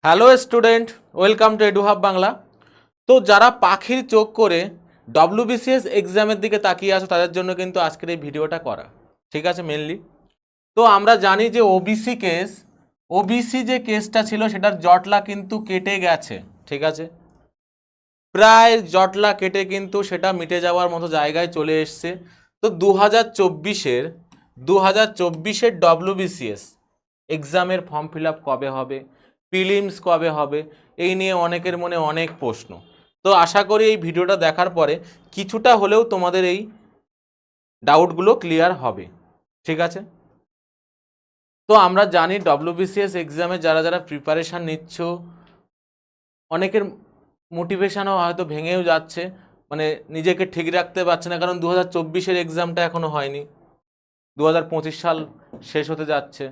Hello student, welcome to এডুহাব Bangla. তো যারা পাখির চোখ করে ডব্লিউবিসিএস এক্সামের দিকে তাকিয়ে আছো তাদের জন্য কিন্তু আজকের এই ভিডিওটা করা, ঠিক আছে। মেনলি তো আমরা জানি যে ওবিসি যে কেসটা ছিল সেটার জটলা কিন্তু কেটে গেছে, ঠিক আছে। প্রায় জটলা কেটে কিন্তু সেটা মিটে যাওয়ার মতো জায়গায় চলে এসছে। তো 2024-এর ডব্লিউবিসিএস এক্সামের ফর্ম ফিল আপ কবে হবে, প্রিলিমস কবে হবে, এই নিয়ে অনেকের মনে অনেক প্রশ্ন। তো আশা করি এই ভিডিওটা দেখার পরে কিছুটা হলেও তোমাদের এই ডাউটগুলো ক্লিয়ার হবে, ঠিক আছে। তো আমরা জানি ডব্লিউবিসিএস এক্সামে যারা যারা প্রিপারেশান নিচ্ছ অনেকের মোটিভেশনও হয়তো ভেঙেও যাচ্ছে, মানে নিজেকে ঠিক রাখতে পারছে না, কারণ 2024-এর এক্সামটা এখনও হয়নি, 2025 সাল শেষ হতে যাচ্ছে।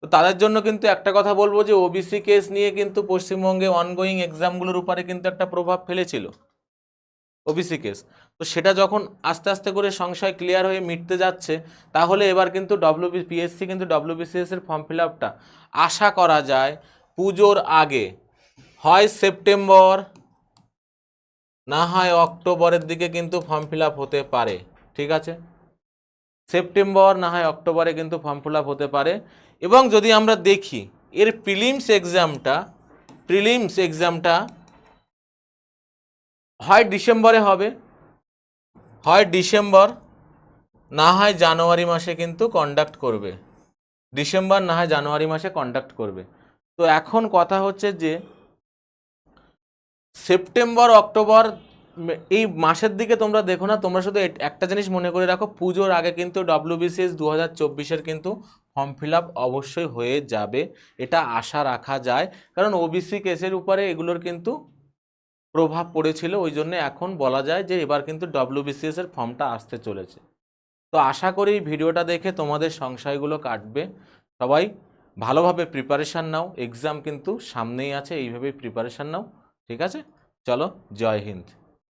তো তাদের জন্য কিন্তু একটা কথা বলবো যে ওবিসি কেস নিয়ে কিন্তু পশ্চিমবঙ্গে অনগোয়িং এক্সামগুলোর উপরে কিন্তু একটা প্রভাব ফেলেছিল ওবিসি কেস। তো সেটা যখন আস্তে আস্তে করে সংশয় ক্লিয়ার হয়ে মিটতে যাচ্ছে, তাহলে এবার কিন্তু পিএসসি কিন্তু ডব্লিউবিসিএস এর ফর্ম ফিল আপটা আশা করা যায় পুজোর আগে, হয় সেপ্টেম্বর না হয় অক্টোবরের দিকে কিন্তু ফর্ম ফিল আপ হতে পারে, ঠিক আছে। সেপ্টেম্বর না হয় অক্টোবরে কিন্তু ফর্ম ফিল আপ হতে পারে। এবং যদি আমরা দেখি এর প্রিলিমস এক্সামটা হয় ডিসেম্বরে হবে, হয় ডিসেম্বর না হয় জানুয়ারি মাসে কিন্তু কন্ডাক্ট করবে, ডিসেম্বর না হয় জানুয়ারি মাসে কন্ডাক্ট করবে। তো এখন কথা হচ্ছে যে সেপ্টেম্বর অক্টোবর এই মাসের দিকে তোমরা দেখো না, তোমরা শুধু একটা জিনিস মনে করে রাখো, পুজোর আগে কিন্তু ডব্লিউবিসিএস 2024-এর কিন্তু ফর্ম ফিল আপ অবশ্যই হয়ে যাবে, এটা আশা রাখা যায়। কারণ ওবিসি কেসের উপরে এগুলোর কিন্তু প্রভাব পড়েছিল, ওই জন্য এখন বলা যায় যে এবার কিন্তু ডব্লিউবিসিএস এর ফর্মটা আসতে চলেছে। তো আশা করি এই ভিডিওটা দেখে তোমাদের সংশয়গুলো কাটবে। সবাই ভালোভাবে প্রিপারেশান নাও, এক্সাম কিন্তু সামনেই আছে, এইভাবেই প্রিপারেশান নাও, ঠিক আছে। চলো, জয় হিন্দ।